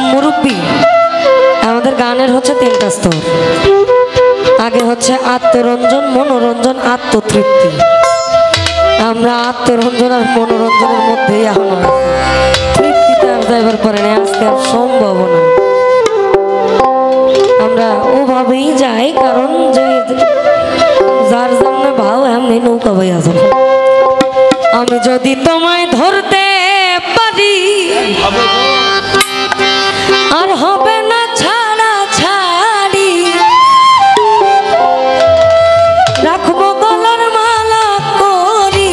মুরব্বী আমাদের গানের হচ্ছে তিনটা স্তর। আগে হচ্ছে আত্মরঞ্জন, মনোরঞ্জন, আত্মতৃপ্তি। আমরা আত্মরঞ্জন আর মনোরঞ্জনের মধ্যেই এখন তৃপ্তিতে আর যাইবার পরে না, আজকে আর সম্ভব না। আমরা ওভাবেই যাই, কারণ যে যার জন্য ভাও এমনি নৌকা বইয়া যাব। আমি যদি তোমায় ধরতে পারি আর হবে না ছাড়া ছাড়ি, রাখবো গলার মালা করি,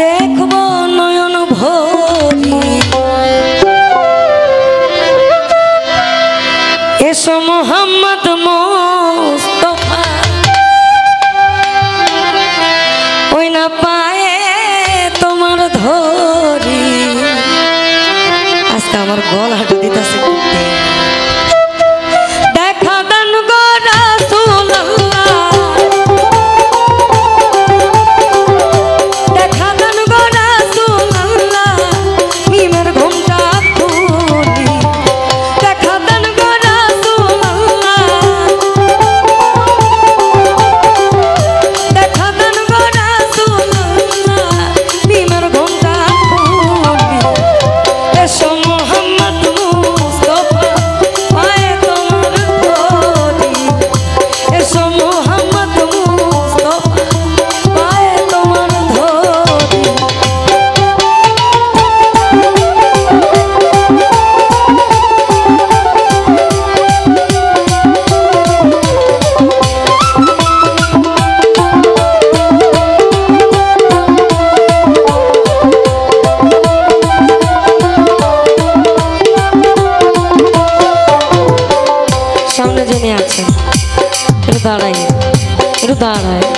দেখবো নয়ন ভরি। এসো মোহাম্মদ মুস্তাফা, ওই না পায়ে তোমার ধরি। আজকে আমার গলাটা দিতেছে দেখা দান গো রাসূলুল্লাহ, দেখা দান গো রাসূলুল্লাহ, মিমের ঘুমটা খুলি। দেখা দান গো রাসূলুল্লাহ, দেখা দান গো রাসূলুল্লাহ, মিমের ঘুমটা খুলি। এসো মোহাম্মদ মুস্তাফা, পায়ে তোমার ধরি। এসো মোহাম্মদ মুস্তাফা, পায়ে তোমার ধরি। সামনে যিনি আছেন একটু দাঁড়াই, একটু দাঁড়ায়।